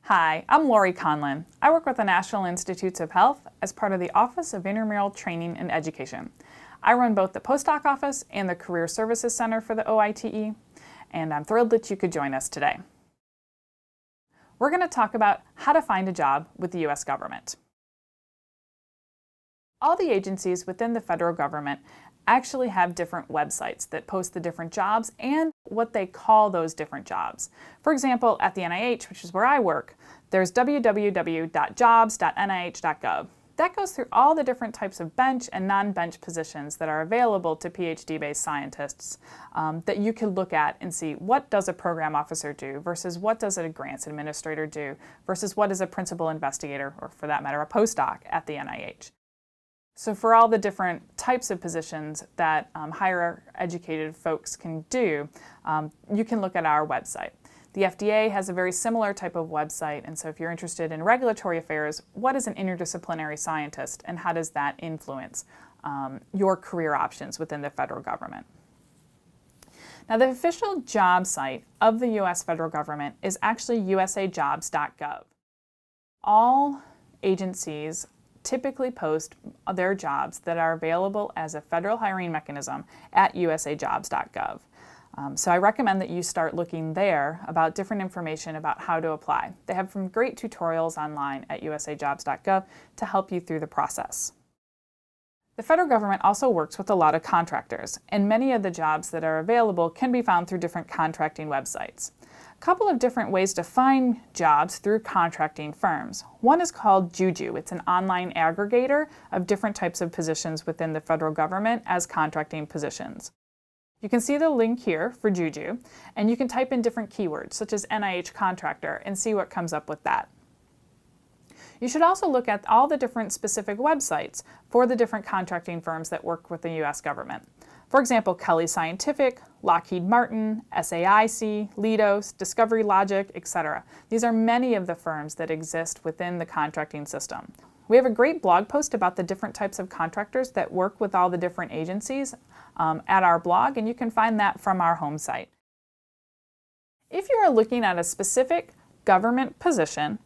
Hi, I'm Lori Conlin. I work with the National Institutes of Health as part of the Office of Intramural Training and Education. I run both the postdoc office and the Career Services Center for the OITE, and I'm thrilled that you could join us today. We're going to talk about how to find a job with the U.S. government. All the agencies within the federal government actually have different websites that post the different jobs and what they call those different jobs. For example, at the NIH, which is where I work, there's www.usajobs.gov. That goes through all the different types of bench and non-bench positions that are available to PhD-based scientists that you can look at and see what does a program officer do versus what does a grants administrator do versus what is a principal investigator, or for that matter, a postdoc at the NIH. So for all the different types of positions that higher educated folks can do, you can look at our website. The FDA has a very similar type of website, and so if you're interested in regulatory affairs, what is an interdisciplinary scientist and how does that influence your career options within the federal government? Now, the official job site of the U.S. federal government is actually usajobs.gov. All agencies typically post their jobs that are available as a federal hiring mechanism at usajobs.gov. So I recommend that you start looking there about different information about how to apply. They have some great tutorials online at usajobs.gov to help you through the process. The federal government also works with a lot of contractors, and many of the jobs that are available can be found through different contracting websites. A couple of different ways to find jobs through contracting firms. One is called Juju. It's an online aggregator of different types of positions within the federal government as contracting positions. You can see the link here for Juju, and you can type in different keywords such as NIH contractor and see what comes up with that. You should also look at all the different specific websites for the different contracting firms that work with the U.S. government. For example, Kelly Scientific, Lockheed Martin, SAIC, Leidos, Discovery Logic, etc. These are many of the firms that exist within the contracting system. We have a great blog post about the different types of contractors that work with all the different agencies at our blog, and you can find that from our home site. If you are looking at a specific government position,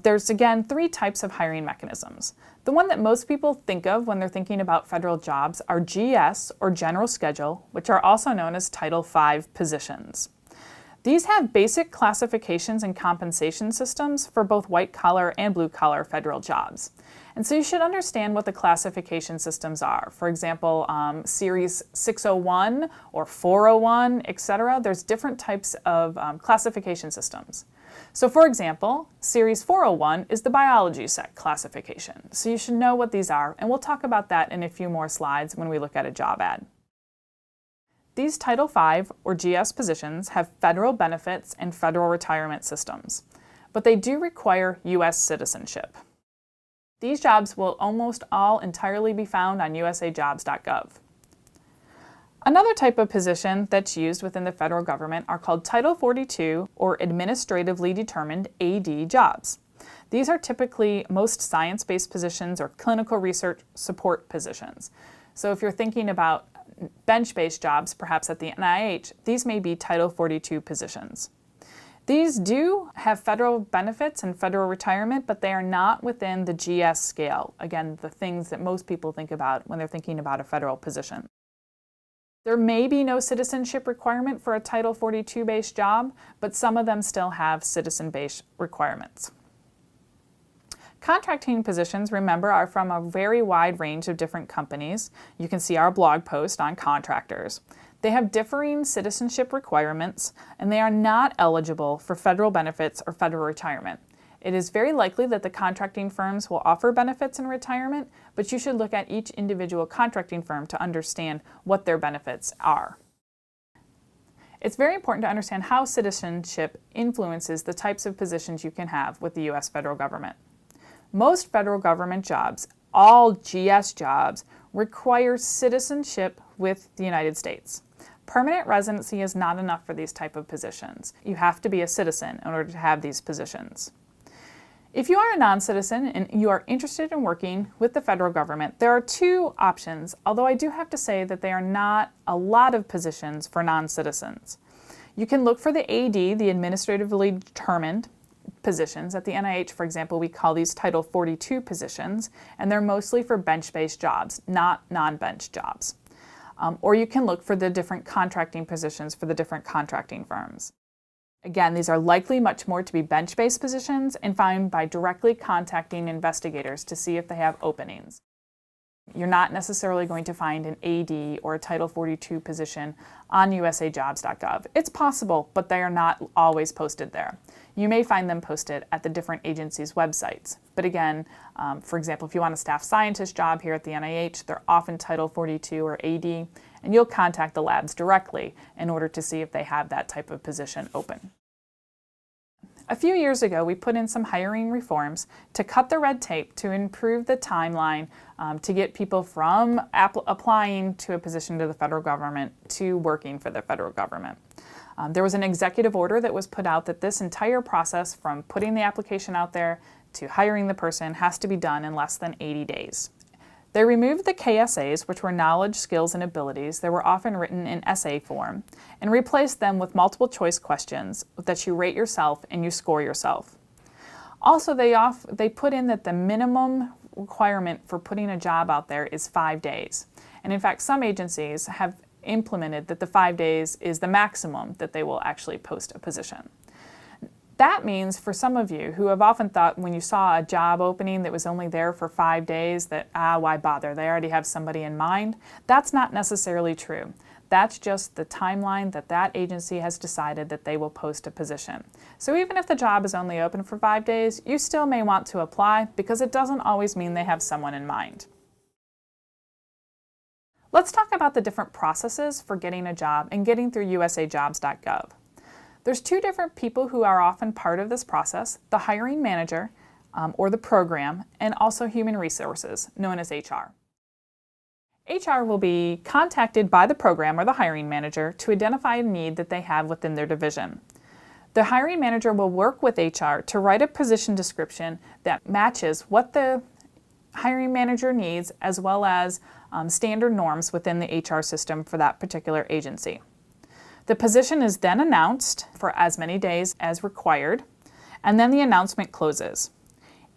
there's again three types of hiring mechanisms. The one that most people think of when they're thinking about federal jobs are GS, or General Schedule, which are also known as Title V positions. These have basic classifications and compensation systems for both white-collar and blue-collar federal jobs. And so you should understand what the classification systems are. For example, Series 601 or 401, etc. There's different types of classification systems. So for example, Series 401 is the biology set classification. So you should know what these are, and we'll talk about that in a few more slides when we look at a job ad. These Title V or GS positions have federal benefits and federal retirement systems, but they do require U.S. citizenship. These jobs will almost all entirely be found on usajobs.gov. Another type of position that's used within the federal government are called Title 42 or Administratively Determined AD jobs. These are typically most science-based positions or clinical research support positions. So if you're thinking about bench-based jobs, perhaps at the NIH, these may be Title 42 positions. These do have federal benefits and federal retirement, but they are not within the GS scale. Again, the things that most people think about when they're thinking about a federal position. There may be no citizenship requirement for a Title 42-based job, but some of them still have citizen-based requirements. Contracting positions, remember, are from a very wide range of different companies. You can see our blog post on contractors. They have differing citizenship requirements, and they are not eligible for federal benefits or federal retirement. It is very likely that the contracting firms will offer benefits and retirement, but you should look at each individual contracting firm to understand what their benefits are. It's very important to understand how citizenship influences the types of positions you can have with the U.S. federal government. Most federal government jobs, all GS jobs, require citizenship with the United States. Permanent residency is not enough for these type of positions. You have to be a citizen in order to have these positions. If you are a non-citizen and you are interested in working with the federal government, there are two options, although I do have to say that there are not a lot of positions for non-citizens. You can look for the AD, the Administratively Determined positions. At the NIH, for example, we call these Title 42 positions, and they're mostly for bench-based jobs, not non-bench jobs. Or you can look for the different contracting positions for the different contracting firms. Again, these are likely much more to be bench-based positions and found by directly contacting investigators to see if they have openings. You're not necessarily going to find an AD or a Title 42 position on usajobs.gov. It's possible, but they are not always posted there. You may find them posted at the different agencies' websites. But again, for example, if you want a staff scientist job here at the NIH, they're often Title 42 or AD, and you'll contact the labs directly in order to see if they have that type of position open. A few years ago, we put in some hiring reforms to cut the red tape to improve the timeline to get people from applying to a position to the federal government to working for the federal government. There was an executive order that was put out that this entire process from putting the application out there to hiring the person has to be done in less than 80 days. They removed the KSAs, which were knowledge, skills, and abilities that were often written in essay form, and replaced them with multiple choice questions that you rate yourself and you score yourself. Also, they put in that the minimum requirement for putting a job out there is 5 days. And in fact, some agencies have implemented that the 5 days is the maximum that they will actually post a position. That means for some of you who have often thought when you saw a job opening that was only there for 5 days that, why bother? They already have somebody in mind. That's not necessarily true. That's just the timeline that that agency has decided that they will post a position. So even if the job is only open for 5 days, you still may want to apply because it doesn't always mean they have someone in mind. Let's talk about the different processes for getting a job and getting through usajobs.gov. There's two different people who are often part of this process, the hiring manager or the program, and also human resources, known as HR. HR will be contacted by the program or the hiring manager to identify a need that they have within their division. The hiring manager will work with HR to write a position description that matches what the hiring manager needs as well as standard norms within the HR system for that particular agency. The position is then announced for as many days as required, and then the announcement closes.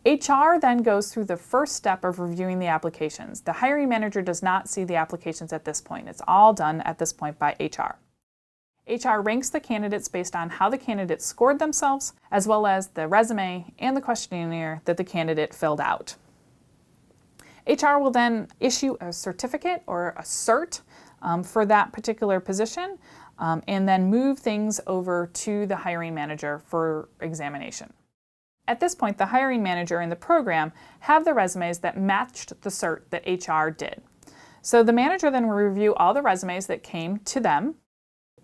HR then goes through the first step of reviewing the applications. The hiring manager does not see the applications at this point. It's all done at this point by HR. HR ranks the candidates based on how the candidates scored themselves, as well as the resume and the questionnaire that the candidate filled out. HR will then issue a certificate or a cert for that particular position, and then move things over to the hiring manager for examination. At this point, the hiring manager and the program have the resumes that matched the cert that HR did. So the manager then will review all the resumes that came to them.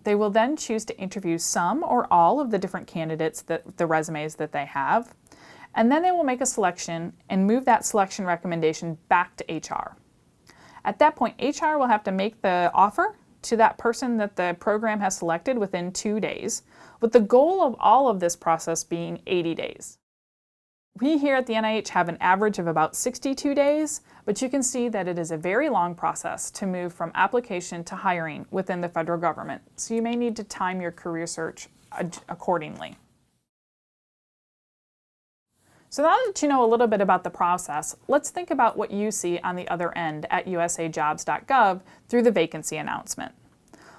They will then choose to interview some or all of the different candidates, the resumes that they have, and then they will make a selection and move that selection recommendation back to HR. At that point, HR will have to make the offer to that person that the program has selected within 2 days, with the goal of all of this process being 80 days. We here at the NIH have an average of about 62 days, but you can see that it is a very long process to move from application to hiring within the federal government, so you may need to time your career search accordingly. So now that you know a little bit about the process, let's think about what you see on the other end at usajobs.gov through the vacancy announcement.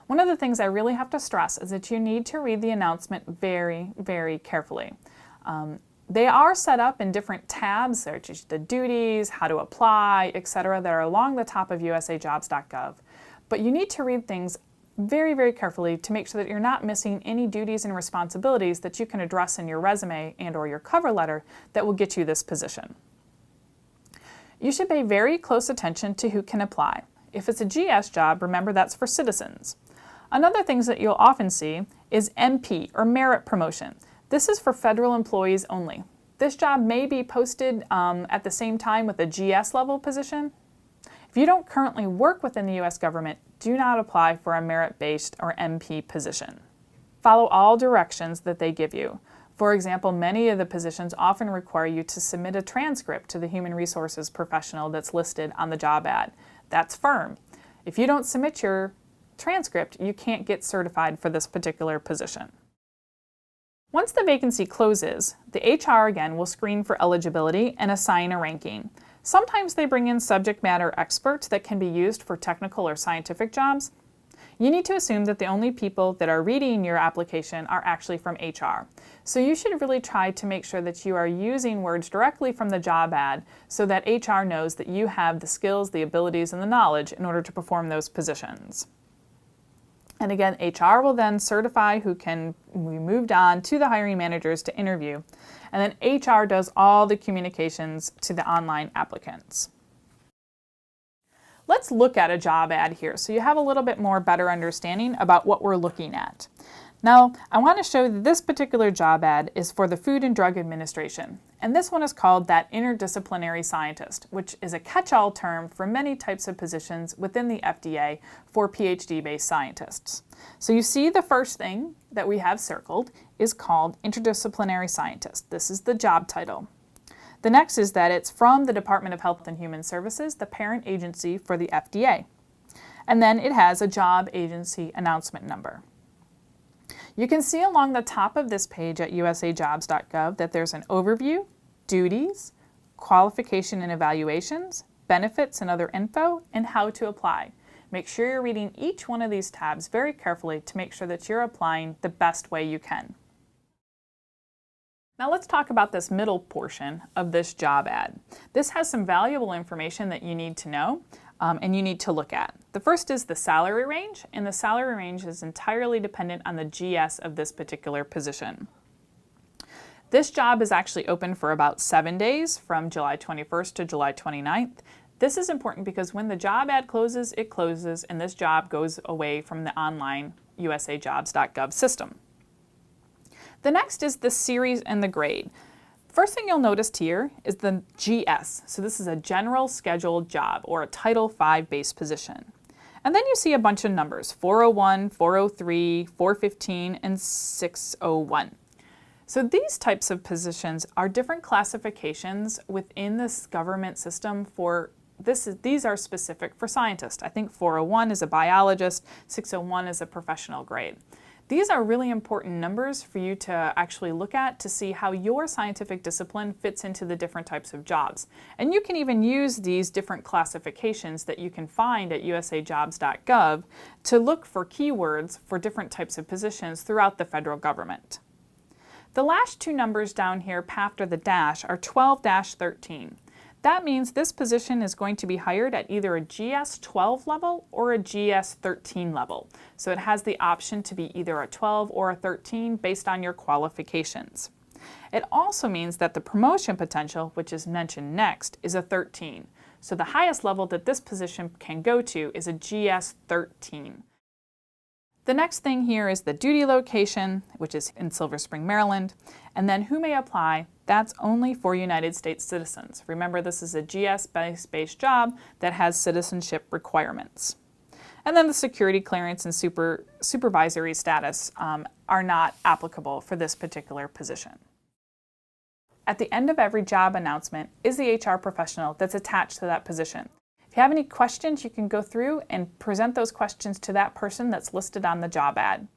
One of the things I really have to stress is that you need to read the announcement very, very carefully. They are set up in different tabs, such as the duties, how to apply, etc., that are along the top of usajobs.gov. But you need to read things very, very carefully to make sure that you're not missing any duties and responsibilities that you can address in your resume and or your cover letter that will get you this position. You should pay very close attention to who can apply. If it's a GS job, remember that's for citizens. Another thing that you'll often see is MP or merit promotion. This is for federal employees only. This job may be posted at the same time with a GS level position. If you don't currently work within the U.S. government, do not apply for a merit-based or MP position. Follow all directions that they give you. For example, many of the positions often require you to submit a transcript to the human resources professional that's listed on the job ad. That's firm. If you don't submit your transcript, you can't get certified for this particular position. Once the vacancy closes, the HR again will screen for eligibility and assign a ranking. Sometimes they bring in subject matter experts that can be used for technical or scientific jobs. You need to assume that the only people that are reading your application are actually from HR. So you should really try to make sure that you are using words directly from the job ad so that HR knows that you have the skills, the abilities, and the knowledge in order to perform those positions. And again, HR will then certify who can be moved on to the hiring managers to interview. And then HR does all the communications to the online applicants. Let's look at a job ad here so you have a little bit more better understanding about what we're looking at. Now, I want to show that this particular job ad is for the Food and Drug Administration. And this one is called that interdisciplinary scientist, which is a catch-all term for many types of positions within the FDA for PhD-based scientists. So you see the first thing that we have circled is called interdisciplinary scientist. This is the job title. The next is that it's from the Department of Health and Human Services, the parent agency for the FDA. And then it has a job agency announcement number. You can see along the top of this page at usajobs.gov that there's an overview, duties, qualification and evaluations, benefits and other info, and how to apply. Make sure you're reading each one of these tabs very carefully to make sure that you're applying the best way you can. Now let's talk about this middle portion of this job ad. This has some valuable information that you need to know and you need to look at. The first is the salary range, and the salary range is entirely dependent on the GS of this particular position. This job is actually open for about 7 days, from July 21st to July 29th. This is important because when the job ad closes, it closes, and this job goes away from the online usajobs.gov system. The next is the series and the grade. First thing you'll notice here is the GS. So this is a general scheduled job or a Title V based position. And then you see a bunch of numbers, 401, 403, 415, and 601. So these types of positions are different classifications within this government system for these are specific for scientists. I think 401 is a biologist, 601 is a professional grade. These are really important numbers for you to actually look at to see how your scientific discipline fits into the different types of jobs. And you can even use these different classifications that you can find at usajobs.gov to look for keywords for different types of positions throughout the federal government. The last two numbers down here after the dash are 12-13. That means this position is going to be hired at either a GS-12 level or a GS-13 level. So it has the option to be either a 12 or a 13 based on your qualifications. It also means that the promotion potential, which is mentioned next, is a 13. So the highest level that this position can go to is a GS-13. The next thing here is the duty location, which is in Silver Spring, Maryland, and then who may apply. That's only for United States citizens. Remember, this is a GS-based job that has citizenship requirements. And then the security clearance and supervisory status are not applicable for this particular position. At the end of every job announcement is the HR professional that's attached to that position. If you have any questions, you can go through and present those questions to that person that's listed on the job ad.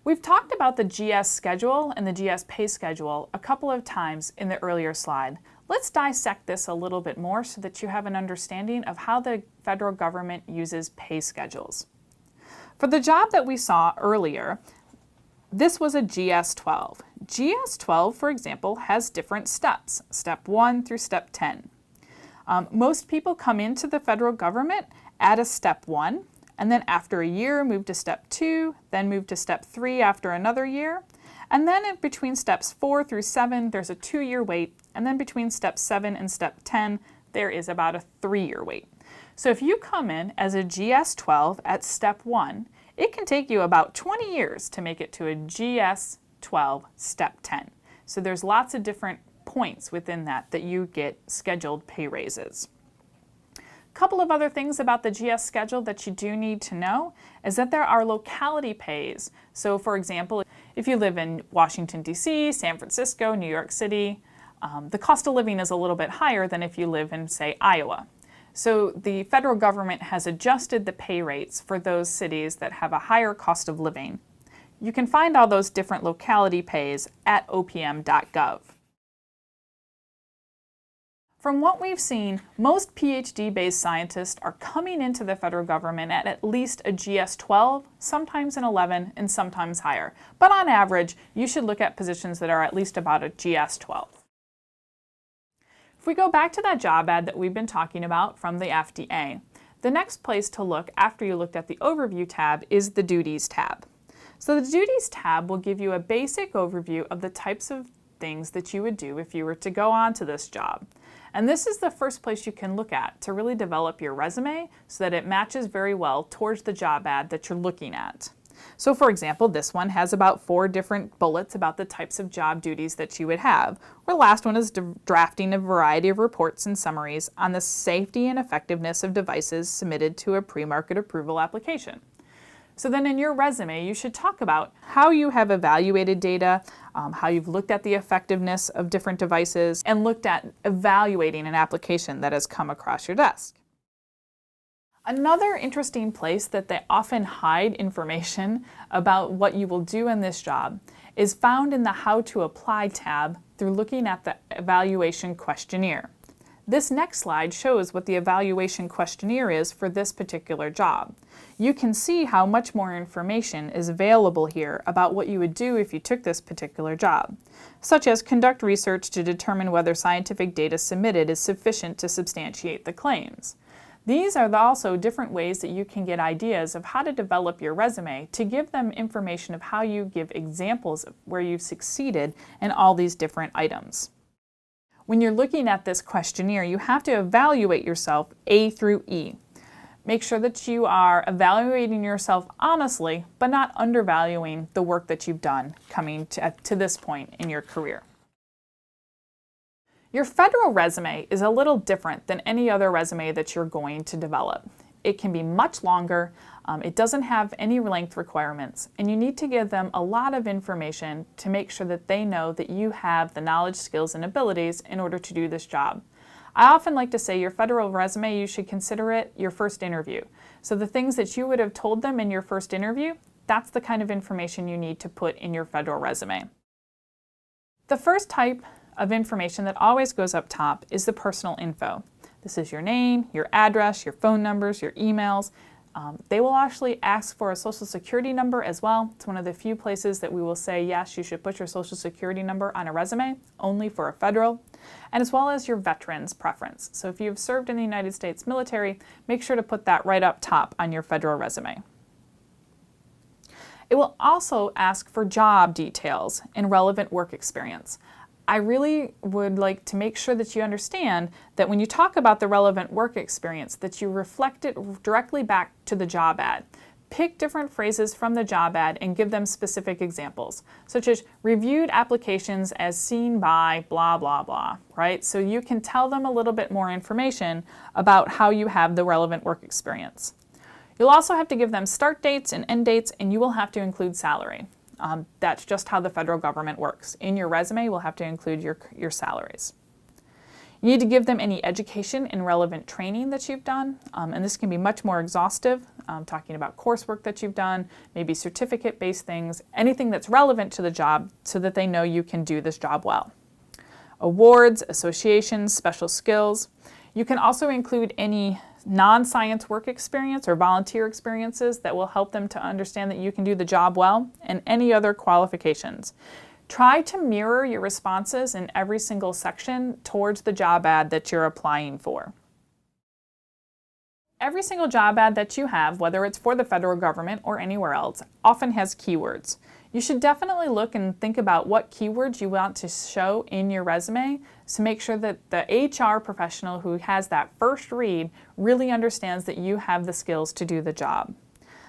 We've talked about the GS schedule and the GS pay schedule a couple of times in the earlier slide. Let's dissect this a little bit more so that you have an understanding of how the federal government uses pay schedules. For the job that we saw earlier, this was a GS-12. GS-12, for example, has different steps, step 1 through step 10. Most people come into the federal government at a step 1, and then after a year move to step 2, then move to step 3 after another year. And then in between steps 4 through 7, there's a 2-year wait, and then between step 7 and step 10, there is about a 3-year wait. So if you come in as a GS-12 at step 1, it can take you about 20 years to make it to a GS-12 step 10. So there's lots of different points within that you get scheduled pay raises. A couple of other things about the GS schedule that you do need to know is that there are locality pays. So for example, if you live in Washington, D.C., San Francisco, New York City, the cost of living is a little bit higher than if you live in, say, Iowa. So the federal government has adjusted the pay rates for those cities that have a higher cost of living You can find all those different locality pays at opm.gov. From what we've seen, most PhD-based scientists are coming into the federal government at least a GS-12, sometimes an 11, and sometimes higher. But on average, you should look at positions that are at least about a GS-12. If we go back to that job ad that we've been talking about from the FDA, the next place to look after you looked at the Overview tab is the Duties tab. So the Duties tab will give you a basic overview of the types of things that you would do if you were to go on to this job. And this is the first place you can look at to really develop your resume so that it matches very well towards the job ad that you're looking at. So for example, this one has about 4 different bullets about the types of job duties that you would have. Or the last one is drafting a variety of reports and summaries on the safety and effectiveness of devices submitted to a pre-market approval application. So then in your resume, you should talk about how you have evaluated data, how you've looked at the effectiveness of different devices, and looked at evaluating an application that has come across your desk. Another interesting place that they often hide information about what you will do in this job is found in the How to Apply tab through looking at the evaluation questionnaire. This next slide shows what the evaluation questionnaire is for this particular job. You can see how much more information is available here about what you would do if you took this particular job, such as conduct research to determine whether scientific data submitted is sufficient to substantiate the claims. These are also different ways that you can get ideas of how to develop your resume to give them information of how you give examples of where you've succeeded in all these different items. When you're looking at this questionnaire, you have to evaluate yourself A through E. Make sure that you are evaluating yourself honestly, but not undervaluing the work that you've done coming to this point in your career. Your federal resume is a little different than any other resume that you're going to develop. It can be much longer, it doesn't have any length requirements, and you need to give them a lot of information to make sure that they know that you have the knowledge, skills, and abilities in order to do this job. I often like to say your federal resume, you should consider it your first interview. So the things that you would have told them in your first interview, that's the kind of information you need to put in your federal resume. The first type of information that always goes up top is the personal info. This is your name, your address, your phone numbers, your emails. They will actually ask for a social security number as well. It's one of the few places that we will say, yes, you should put your social security number on a resume, only for a federal, and as well as your veterans preference. So if you've served in the United States military, make sure to put that right up top on your federal resume. It will also ask for job details and relevant work experience. I really would like to make sure that you understand that when you talk about the relevant work experience, that you reflect it directly back to the job ad. Pick different phrases from the job ad and give them specific examples, such as reviewed applications as seen by blah, blah, blah, right? So you can tell them a little bit more information about how you have the relevant work experience. You'll also have to give them start dates and end dates, and you will have to include salary. That's just how the federal government works. In your resume, we'll have to include your salaries. You need to give them any education and relevant training that you've done, and this can be much more exhaustive, talking about coursework that you've done, maybe certificate-based things, anything that's relevant to the job so that they know you can do this job well. Awards, associations, special skills. You can also include any non-science work experience or volunteer experiences that will help them to understand that you can do the job well, and any other qualifications. Try to mirror your responses in every single section towards the job ad that you're applying for. Every single job ad that you have, whether it's for the federal government or anywhere else, often has keywords. You should definitely look and think about what keywords you want to show in your resume to make sure that the HR professional who has that first read really understands that you have the skills to do the job.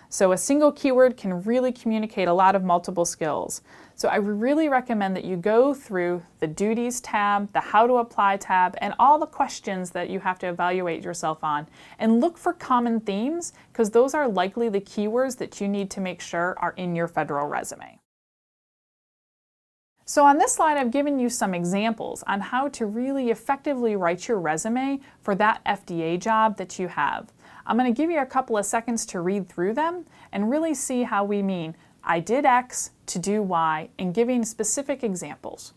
So a single keyword can really communicate a lot of multiple skills. So I really recommend that you go through the Duties tab, the How to Apply tab, and all the questions that you have to evaluate yourself on, and look for common themes, because those are likely the keywords that you need to make sure are in your federal resume. So on this slide, I've given you some examples on how to really effectively write your resume for that FDA job that you have. I'm going to give you a couple of seconds to read through them and really see how we mean I did X to do Y, and giving specific examples.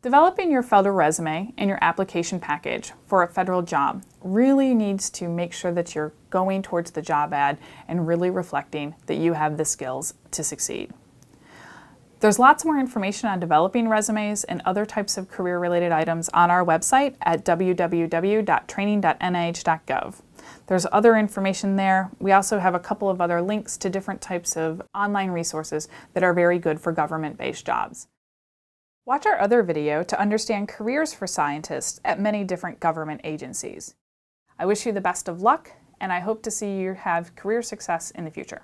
Developing your federal resume and your application package for a federal job really needs to make sure that you're going towards the job ad and really reflecting that you have the skills to succeed. There's lots more information on developing resumes and other types of career-related items on our website at www.training.nih.gov. There's other information there. We also have a couple of other links to different types of online resources that are very good for government-based jobs. Watch our other video to understand careers for scientists at many different government agencies. I wish you the best of luck, and I hope to see you have career success in the future.